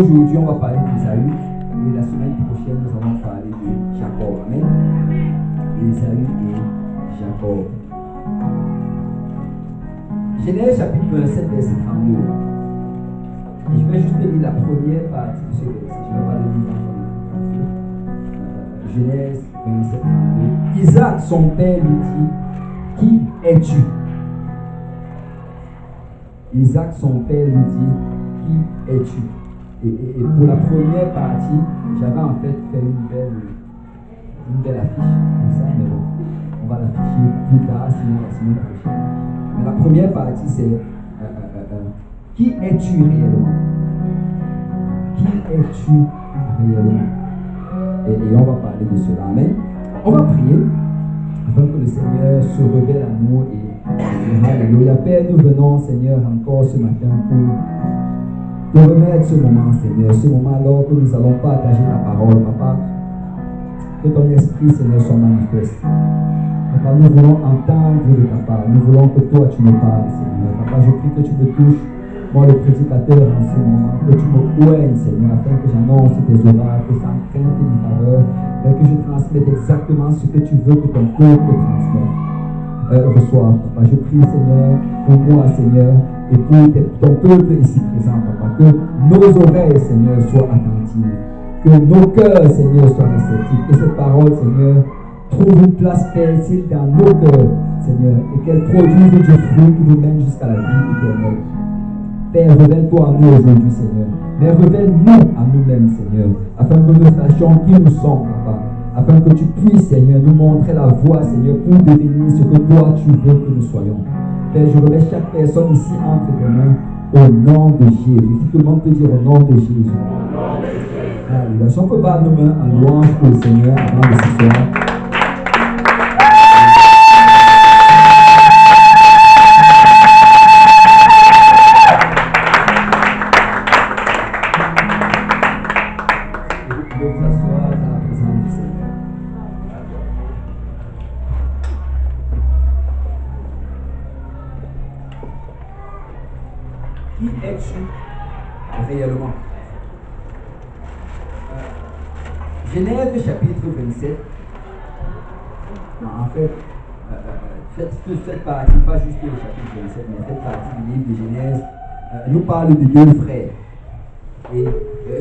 Aujourd'hui, on va parler d'Ésaü et la semaine prochaine, nous allons parler de Jacob. Amen. Ésaü et Jacob. Genèse chapitre 27, verset 32. Et je vais juste lire la première partie de ce verset. Je ne vais pas le lire en Genèse 27, 32. Isaac, son père, lui dit: Qui es-tu? Isaac, son père, lui dit: Qui es-tu? Et pour la première partie, j'avais en fait fait une belle affiche, comme ça, mais bon, on va l'afficher plus tard, sinon la semaine prochaine. Mais la première partie, c'est qui es-tu réellement? Qui es-tu réellement? Et on va parler de cela. Amen. On va prier afin que le Seigneur se révèle à nous. Et alléluia. Père, nous venons, Seigneur, encore ce matin pour te remettre ce moment, Seigneur, ce moment alors que nous allons partager ta parole, Papa. Que ton esprit, Seigneur, soit manifeste. Papa, nous voulons entendre de ta part. Nous voulons que toi, tu nous parles, Seigneur. Papa, je prie que tu me touches, moi, le prédicateur, en ce moment. Que tu me poignes, Seigneur, afin que j'annonce tes oracles, sans crainte et ni faveur, et que je transmette exactement ce que tu veux que ton peuple transmette. Reçois, Papa. Je prie, Seigneur, pour moi, Seigneur, et pour ton peuple ici présent, Papa. Que nos oreilles, Seigneur, soient attentives. Que nos cœurs, Seigneur, soient réceptifs. Que cette parole, Seigneur, trouve une place fertile dans nos cœurs, Seigneur, et qu'elle produise du fruit qui nous mène jusqu'à la vie éternelle. Père, révèle-toi à nous aujourd'hui, Seigneur. Mais révèle-nous à nous-mêmes, Seigneur, afin que nous sachions qui nous sommes, Papa. Afin que tu puisses, Seigneur, nous montrer la voie, Seigneur, pour devenir ce que toi, tu veux que nous soyons. Père, je remets chaque personne ici entre tes mains, au nom de Jésus. Si tout le monde peut dire au nom de Jésus. Alléluia. Si on peut battre nos mains en louange pour le Seigneur avant de s'asseoir. Qui es-tu réellement? Genèse chapitre 27. Non, en fait, cette partie, pas juste le chapitre 27, mais cette partie du livre de Genèse nous parle de deux frères. Et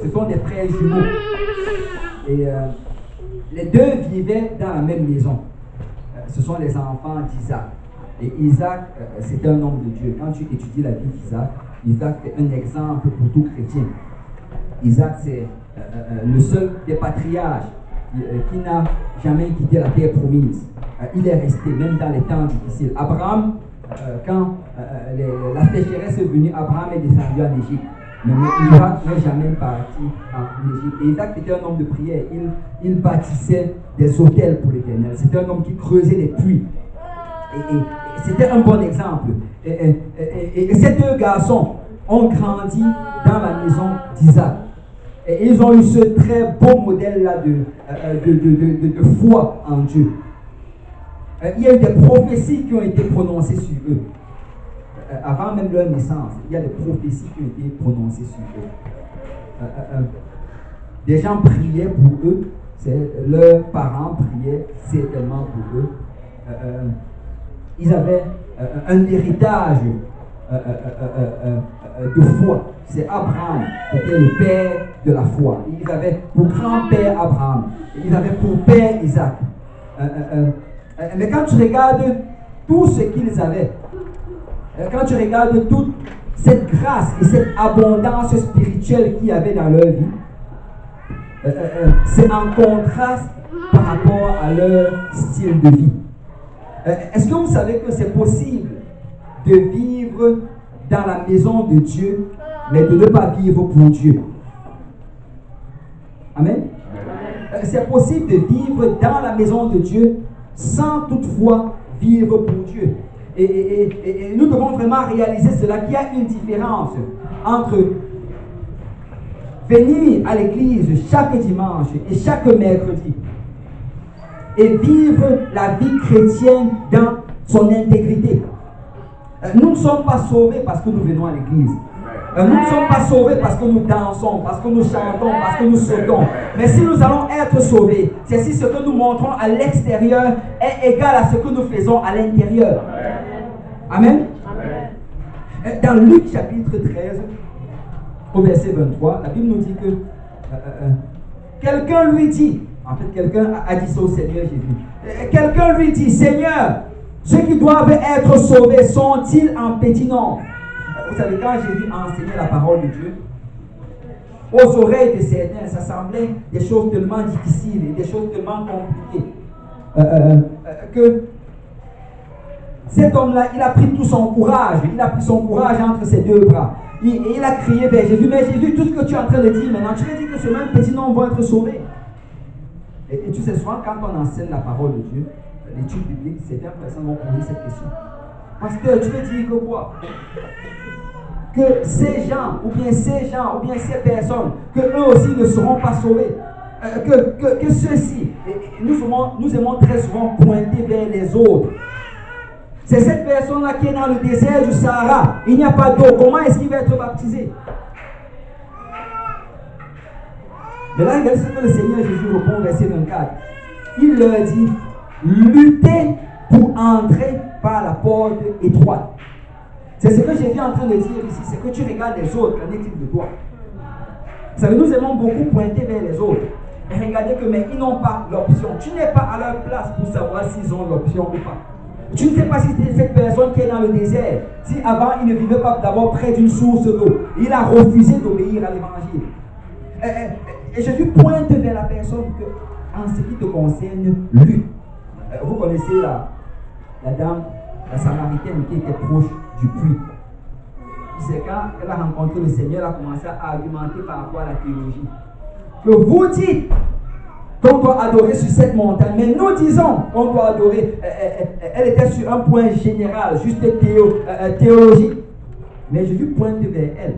ce sont des frères jumeaux. Et les deux vivaient dans la même maison. Ce sont les enfants d'Isaac. Et Isaac, c'était un homme de Dieu. Quand tu étudies la vie d'Isaac, Isaac est un exemple pour tout chrétien. Isaac, c'est le seul des patriarches qui n'a jamais quitté la terre promise. Il est resté, même dans les temps difficiles. Abraham, quand la sécheresse est venue, Abraham est descendu en Égypte. Mais Isaac n'est jamais parti en Égypte. Et Isaac était un homme de prière. Il bâtissait des autels pour l'Éternel. C'était un homme qui creusait des puits. Et c'était un bon exemple. Et ces deux garçons ont grandi dans la maison d'Isaac. Et ils ont eu ce très beau modèle-là de foi en Dieu. Il y a eu des prophéties qui ont été prononcées sur eux. Avant même leur naissance, il y a des prophéties qui ont été prononcées sur eux. Des gens priaient pour eux. Leurs parents priaient certainement pour eux. Ils avaient un héritage de foi. C'est Abraham qui était le père de la foi. Ils avaient pour grand-père Abraham. Ils avaient pour père Isaac. Mais quand tu regardes tout ce qu'ils avaient, quand tu regardes toute cette grâce et cette abondance spirituelle qu'il y avait dans leur vie, c'est en contraste par rapport à leur style de vie. Est-ce que vous savez que c'est possible de vivre dans la maison de Dieu, mais de ne pas vivre pour Dieu? Amen. C'est possible de vivre dans la maison de Dieu sans toutefois vivre pour Dieu. Et nous devons vraiment réaliser cela, qu'il y a une différence entre venir à l'église chaque dimanche et chaque mercredi et vivre la vie chrétienne dans son intégrité. Nous ne sommes pas sauvés parce que nous venons à l'église. Nous ne sommes pas sauvés parce que nous dansons, parce que nous chantons, parce que nous sautons. Mais si nous allons être sauvés, c'est si ce que nous montrons à l'extérieur est égal à ce que nous faisons à l'intérieur. Amen. Dans Luc chapitre 13, au verset 23, la Bible nous dit que quelqu'un lui dit, en fait quelqu'un a dit ça au Seigneur Jésus, quelqu'un lui dit, Seigneur, ceux qui doivent être sauvés sont-ils en petit nombre? Vous savez, quand Jésus a enseigné la parole de Dieu, aux oreilles de certains, ça semblait des choses tellement difficiles et des choses tellement compliquées que cet homme-là, il a pris tout son courage, entre ses deux bras. Et il a crié vers Jésus, mais Jésus, tout ce que tu es en train de dire maintenant, tu veux dire que ce même petit nombre va être sauvé. Et tu sais, souvent, quand on enseigne la parole de Dieu, l'étude biblique, certaines personnes vont poser cette question. Pasteur, tu veux dire que quoi? Que ces gens, ou bien ces personnes, que eux aussi ne seront pas sauvés. Que ceux-ci, nous aimons très souvent pointer vers les autres. C'est cette personne-là qui est dans le désert du Sahara. Il n'y a pas d'eau. Comment est-ce qu'il va être baptisé? Mais là, regardez ce que le Seigneur Jésus répond au verset 24. Il leur dit, luttez pour entrer par la porte étroite. C'est ce que Jésus est en train de dire ici. C'est que tu regardes les autres, qu'en est-il de toi? Vous savez, nous aimons beaucoup pointer vers les autres. Et regardez que, mais ils n'ont pas l'option. Tu n'es pas à leur place pour savoir s'ils ont l'option ou pas. Tu ne sais pas si c'est cette personne qui est dans le désert. Si avant, il ne vivait pas d'abord près d'une source d'eau. Il a refusé d'obéir à l'évangile. Et Jésus pointe vers la personne que, en ce qui te concerne, lui. Vous connaissez la dame, la Samaritaine qui était proche du puits. C'est quand elle a rencontré le Seigneur, elle a commencé à argumenter par rapport à la théologie. Que vous dites qu'on doit adorer sur cette montagne, mais nous disons qu'on doit adorer. Elle était sur un point général, juste théologique. Mais Jésus pointe vers elle.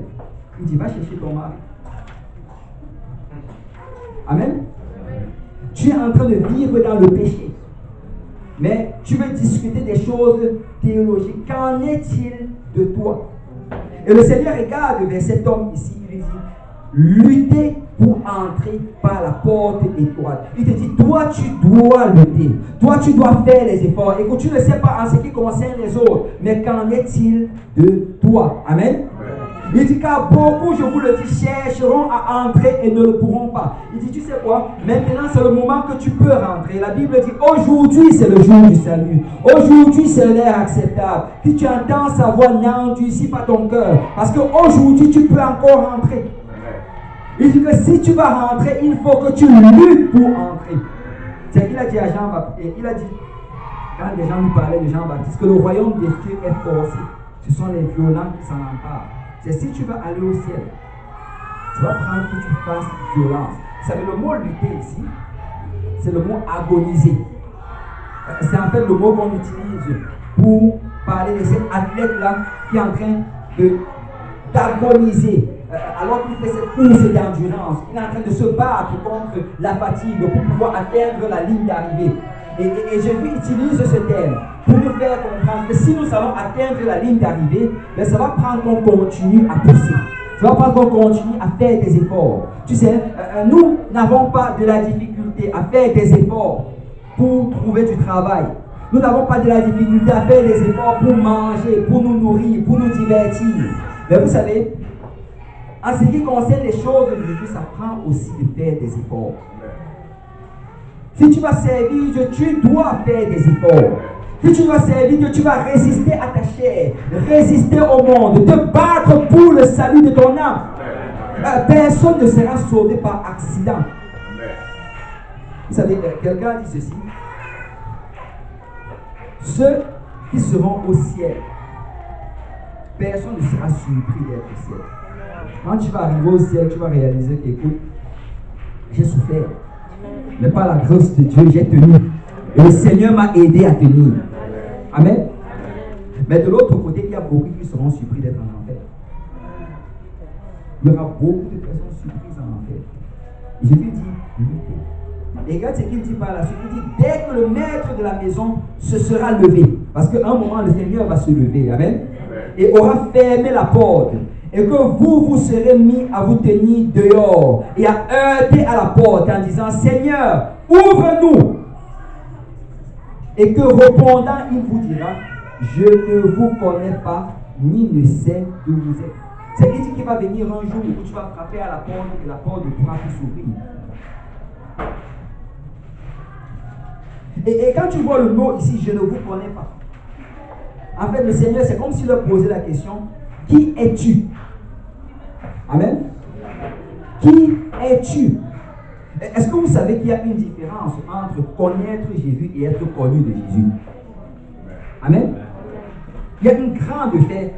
Il dit, va chercher ton mari. Amen. Tu es en train de vivre dans le péché. Mais tu veux discuter des choses théologiques. Qu'en est-il de toi? Et le Seigneur regarde vers cet homme ici, il lui dit, lutter pour entrer par la porte étroite. Il te dit, toi tu dois lutter, toi tu dois faire les efforts. Et que tu ne sais pas en ce qui concerne les autres, mais qu'en est-il de toi? Amen. Il dit, car beaucoup, je vous le dis, chercheront à entrer et ne le pourront pas. Il dit, tu sais quoi? Maintenant, c'est le moment que tu peux rentrer. La Bible dit, aujourd'hui, c'est le jour du salut. Aujourd'hui, c'est l'heure acceptable. Si tu entends sa voix, n'endurcis pas ton cœur. Parce qu'aujourd'hui, tu peux encore rentrer. Il dit que si tu vas rentrer, il faut que tu luttes pour entrer. C'est ce qu'il a dit à Jean-Baptiste. Il a dit, quand les gens lui parlaient de Jean-Baptiste, que le royaume des cieux est forcé. Ce sont les violents qui s'en emparent. C'est si tu vas aller au ciel, tu vas prendre que tu fasses violence. Vous savez, le mot lutter ici, c'est le mot agoniser. C'est en fait le mot qu'on utilise pour parler de cet athlète-là qui est en train d'agoniser. Alors qu'il fait cette course d'endurance, il est en train de se battre contre la fatigue pour pouvoir atteindre la ligne d'arrivée. Et Jésus utilise ce terme pour nous faire comprendre que si nous allons atteindre la ligne d'arrivée, ben ça va prendre qu'on continue à pousser. Ça va prendre qu'on continue à faire des efforts. Tu sais, nous n'avons pas de la difficulté à faire des efforts pour trouver du travail. Nous n'avons pas de la difficulté à faire des efforts pour manger, pour nous nourrir, pour nous divertir. Mais vous savez, en ce qui concerne les choses de Dieu, ça prend aussi de faire des efforts. Si tu vas servir Dieu, tu dois faire des efforts. Si tu dois servir Dieu, tu vas résister à ta chair, résister au monde, te battre pour le salut de ton âme. Personne ne sera sauvé par accident. Vous savez, quelqu'un dit ceci. Ceux qui seront au ciel, personne ne sera surpris d'être au ciel. Quand tu vas arriver au ciel, tu vas réaliser qu'écoute, j'ai souffert. Mais par la grâce de Dieu, j'ai tenu. Et le Seigneur m'a aidé à tenir. Amen. Mais de l'autre côté, il y a beaucoup qui seront surpris d'être en enfer. Il y aura beaucoup de personnes surprises en enfer. Et Jésus dit, luttez. Et regarde ce qu'il dit par la suite. Il dit, dès que le maître de la maison se sera levé, parce qu'à un moment, le Seigneur va se lever. Amen. Et aura fermé la porte. et que vous serez mis à vous tenir dehors et à heurter à la porte en disant, Seigneur, ouvre-nous. Et que répondant, il vous dira, je ne vous connais pas, ni ne sais d'où vous êtes. C'est qu'il dit qu'il va venir un jour où tu vas frapper à la porte et la porte ne pourra plus s'ouvrir. Et quand tu vois le mot ici, je ne vous connais pas. En fait, le Seigneur, c'est comme s'il leur posait la question, qui es-tu? Amen. Qui es-tu? Est-ce que vous savez qu'il y a une différence entre connaître Jésus et être connu de Jésus? Amen. Il y a une grande fait.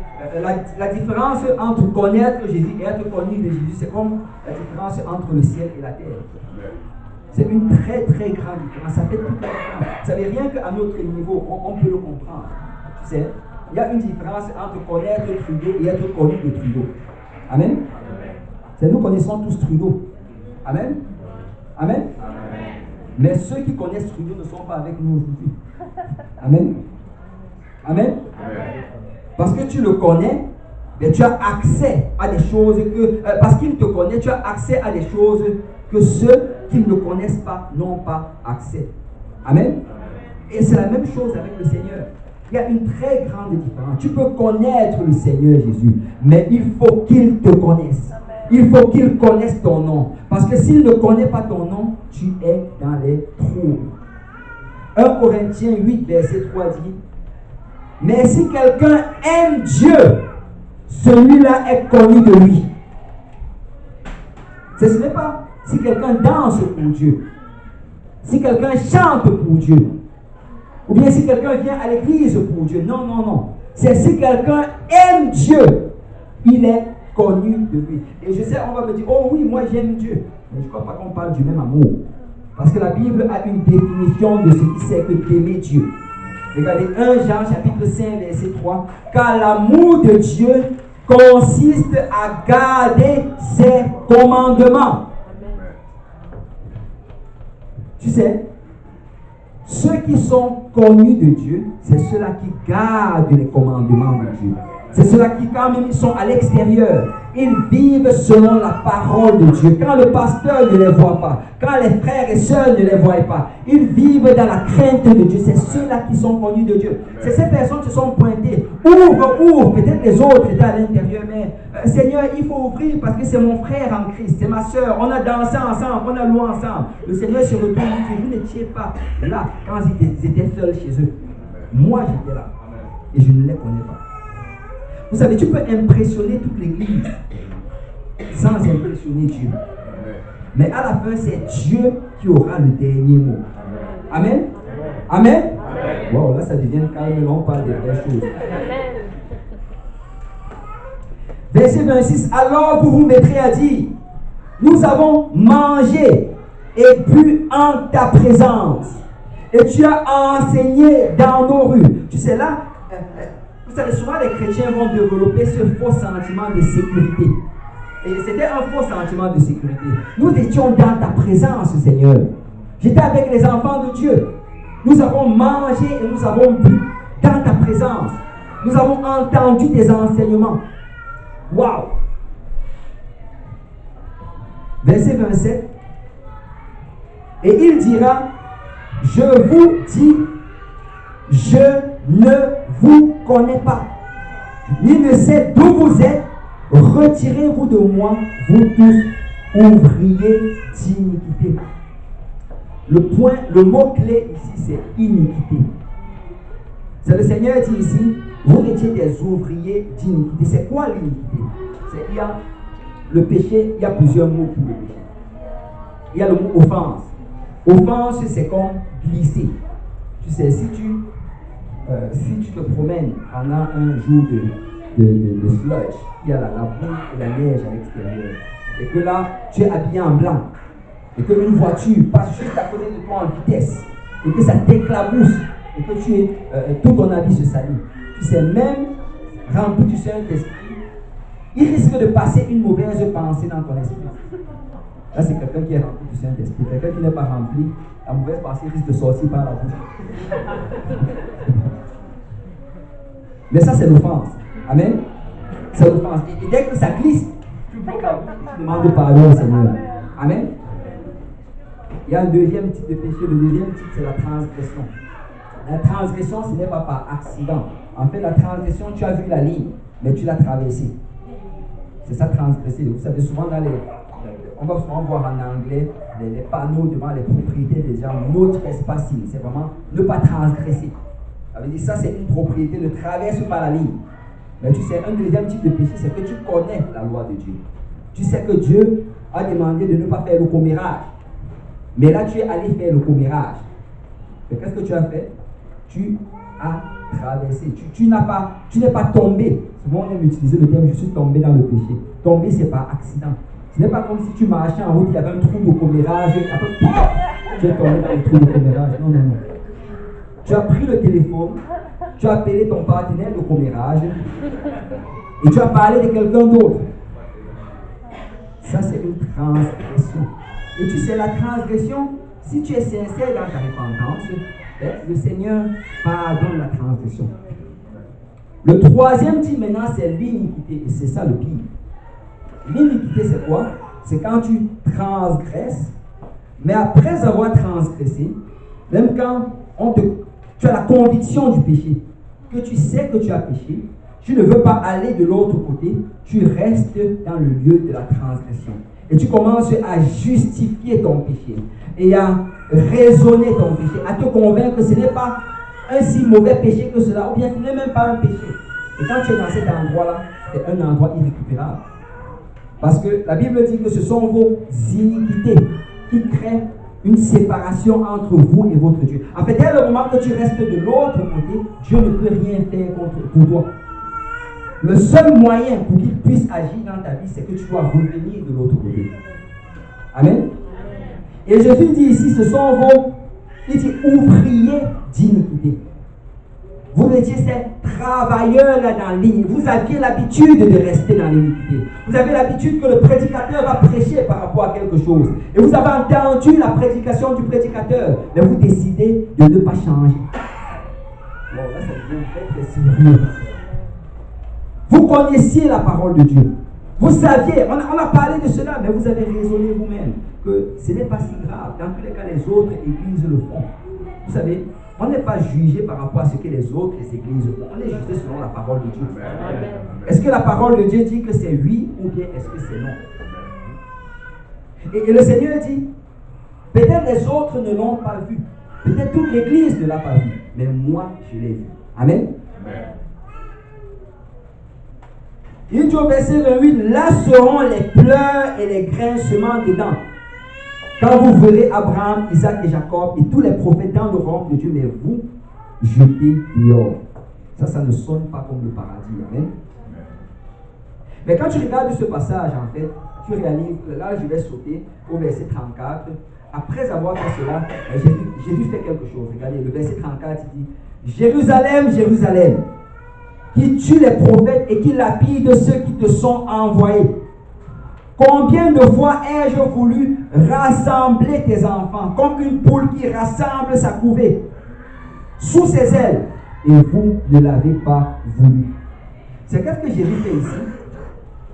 La différence entre connaître Jésus et être connu de Jésus, c'est comme la différence entre le ciel et la terre. C'est une très très grande différence. Ça fait toute la différence. Ça ne veut rien qu'à notre niveau, on peut le comprendre. Tu sais, il y a une différence entre connaître Trudeau et être connu de Trudeau. Amen. C'est nous connaissons tous Trudeau. Amen. Amen. Mais ceux qui connaissent Trudeau ne sont pas avec nous aujourd'hui. Amen. Amen. Parce que tu le connais, mais tu as accès à des choses que... parce qu'il te connaît, tu as accès à des choses que ceux qui ne le connaissent pas n'ont pas accès. Amen. Et c'est la même chose avec le Seigneur. Il y a une très grande différence. Tu peux connaître le Seigneur Jésus, mais il faut qu'il te connaisse. Il faut qu'il connaisse ton nom. Parce que s'il ne connaît pas ton nom, tu es dans les troubles. 1 Corinthiens 8, verset 3 dit, mais si quelqu'un aime Dieu, celui-là est connu de lui. Ce n'est pas si quelqu'un danse pour Dieu, si quelqu'un chante pour Dieu, ou bien si quelqu'un vient à l'église pour Dieu. Non, non, non. C'est si quelqu'un aime Dieu, il est connu de lui. Et je sais, on va me dire, oh oui, moi j'aime Dieu. Mais je ne crois pas qu'on parle du même amour. Parce que la Bible a une définition de ce qui c'est que d'aimer Dieu. Regardez 1 Jean chapitre 5 verset 3. Car l'amour de Dieu consiste à garder ses commandements. Tu sais, ceux qui sont connus de Dieu, c'est ceux-là qui gardent les commandements de Dieu. C'est ceux-là qui, quand même, ils sont à l'extérieur. Ils vivent selon la parole de Dieu. Quand le pasteur ne les voit pas, quand les frères et sœurs ne les voient pas, ils vivent dans la crainte de Dieu. C'est ceux-là qui sont connus de Dieu. C'est ces personnes qui sont pointées. Ouvre. Peut-être les autres étaient à l'intérieur, mais Seigneur, il faut ouvrir parce que c'est mon frère en Christ, c'est ma sœur. On a dansé ensemble, on a loué ensemble. Le Seigneur se retourne et dit, vous n'étiez pas là quand ils étaient seuls chez eux. Moi, j'étais là. Et je ne les connais pas. Vous savez, tu peux impressionner toute l'église sans impressionner Dieu. Mais à la fin, c'est Dieu qui aura le dernier mot. Amen. Amen. Wow, là, ça devient calme, là, on parle des vraies choses. Verset 26. Alors vous vous mettrez à dire, nous avons mangé et bu en ta présence, et tu as enseigné dans nos rues. Tu sais, là, vous savez, souvent les chrétiens vont développer ce faux sentiment de sécurité. Et c'était un faux sentiment de sécurité. Nous étions dans ta présence, Seigneur. J'étais avec les enfants de Dieu. Nous avons mangé et nous avons bu dans ta présence. Nous avons entendu tes enseignements. Waouh! Verset 27. Et il dira, je vous dis, je ne vous connais pas, ni ne sais d'où vous êtes. Retirez-vous de moi, vous tous, ouvriers d'iniquité. Le mot-clé ici, c'est iniquité. C'est le Seigneur dit ici, vous étiez des ouvriers d'iniquité. C'est quoi l'iniquité? Il y a le péché, il y a plusieurs mots pour le péché. Il y a le mot offense. Offense, c'est comme glisser. Tu sais, si tu te promènes pendant un jour de sludge, il y a la boue et la neige à l'extérieur, et que là, tu es habillé en blanc, et qu'une voiture passe juste à côté de toi en vitesse, et que ça t'éclabousse, et que tout ton habit se salit. Tu sais, même rempli du Saint-Esprit, il risque de passer une mauvaise pensée dans ton esprit. Là, c'est quelqu'un qui est rempli du Saint-Esprit. Quelqu'un qui n'est pas rempli, la mauvaise pensée risque de sortir par la bouche. Mais ça, c'est l'offense. Amen. c'est l'offense. Et dès que ça glisse, tu demandes pardon au Seigneur. Amen. Il y a un deuxième type de péché. Le deuxième type, c'est la transgression. La transgression, ce n'est pas par accident. En fait, la transgression, tu as vu la ligne, mais tu l'as traversée. C'est ça, transgresser. Vous savez, souvent on va souvent voir en anglais les panneaux devant les propriétés des gens. No trespassing. C'est vraiment ne pas transgresser. Ça veut dire ça, c'est une propriété, ne traverse pas la ligne. Mais tu sais, un deuxième type de péché, c'est que tu connais la loi de Dieu. Tu sais que Dieu a demandé de ne pas faire le commérage. Mais là, tu es allé faire le commérage. Mais qu'est-ce que tu as fait? Tu as traversé. Tu n'es pas tombé. Souvent, on aime utiliser le terme « je suis tombé dans le péché ». Tomber, c'est par accident. Ce n'est pas comme si tu marchais en route, il y avait un trou de commérage, et après, tu es tombé dans le trou de commérage. Non, non, non. Tu as pris le téléphone, tu as appelé ton partenaire de commérage, et tu as parlé de quelqu'un d'autre. Ça, c'est une transgression. Et tu sais, la transgression, si tu es sincère dans ta repentance, le Seigneur pardonne la transgression. Le troisième type maintenant, c'est l'iniquité. Et c'est ça le pire. L'iniquité, c'est quoi? C'est quand tu transgresses, mais après avoir transgressé, même quand tu as la conviction du péché, que tu sais que tu as péché, tu ne veux pas aller de l'autre côté, tu restes dans le lieu de la transgression. Et tu commences à justifier ton péché et à raisonner ton péché, à te convaincre que ce n'est pas un si mauvais péché que cela, ou bien ce n'est même pas un péché. Et quand tu es dans cet endroit-là, c'est un endroit irrécupérable. Parce que la Bible dit que ce sont vos iniquités qui créent une séparation entre vous et votre Dieu. En fait, dès le moment que tu restes de l'autre côté, Dieu ne peut rien faire pour toi. Le seul moyen pour qu'il puisse agir dans ta vie, c'est que tu dois revenir de l'autre côté. Amen. Et Jésus dit ici, ce sont vos, il dit, ouvriers d'iniquité. Vous étiez ces travailleurs là dans l'iniquité. Vous aviez l'habitude de rester dans l'iniquité. Vous avez l'habitude que le prédicateur va prêcher par rapport à quelque chose. Et vous avez entendu la prédication du prédicateur. Mais vous décidez de ne pas changer. Bon, là, ça devient très sérieux. Vous connaissiez la parole de Dieu. Vous saviez, on a parlé de cela, mais vous avez raisonné vous-même que ce n'est pas si grave. Dans tous les cas, les autres églises le font. Vous savez, on n'est pas jugé par rapport à ce que les autres églises font. On est jugé selon la parole de Dieu. Est-ce que la parole de Dieu dit que c'est oui ou bien est-ce que c'est non? Et le Seigneur dit, peut-être les autres ne l'ont pas vu. Peut-être toute l'église ne l'a pas vu. Mais moi, je l'ai vu. Amen. Il dit au verset 28, là seront les pleurs et les grincements des dents. Quand vous verrez Abraham, Isaac et Jacob et tous les prophètes dans le royaume de Dieu, mais vous, jetez dehors. Ça ne sonne pas comme le paradis. Amen. Mais quand tu regardes ce passage, en fait, tu réalises que là, je vais sauter au verset 34. Après avoir fait cela, Jésus fait quelque chose. Regardez, le verset 34, il dit, Jérusalem, Jérusalem, qui tue les prophètes et qui lapide ceux qui te sont envoyés. Combien de fois ai-je voulu rassembler tes enfants comme une poule qui rassemble sa couvée sous ses ailes, et vous ne l'avez pas voulu. C'est qu'est-ce que Jésus fait ici?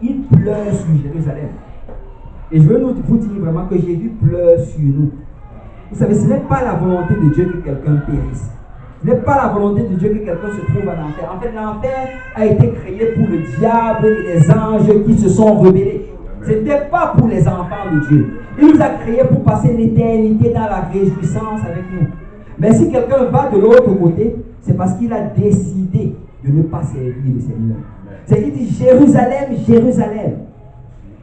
Il pleure sur Jérusalem. Et je veux vous dire vraiment que Jésus pleure sur nous. Vous savez, ce n'est pas la volonté de Dieu que quelqu'un périsse. Ce n'est pas la volonté de Dieu que quelqu'un se trouve en enfer. En fait, l'enfer a été créé pour le diable et les anges qui se sont rebellés. Ce n'était pas pour les enfants de Dieu. Il nous a créés pour passer l'éternité dans la réjouissance avec nous. Mais si quelqu'un va de l'autre côté, c'est parce qu'il a décidé de ne pas servir le Seigneur. C'est qu'il dit Jérusalem, Jérusalem,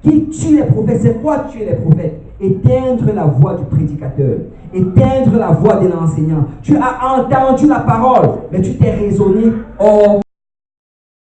qui tue les prophètes. C'est quoi tuer les prophètes? Éteindre la voix du prédicateur, éteindre la voix de l'enseignant. Tu as entendu la parole, mais tu t'es raisonné hors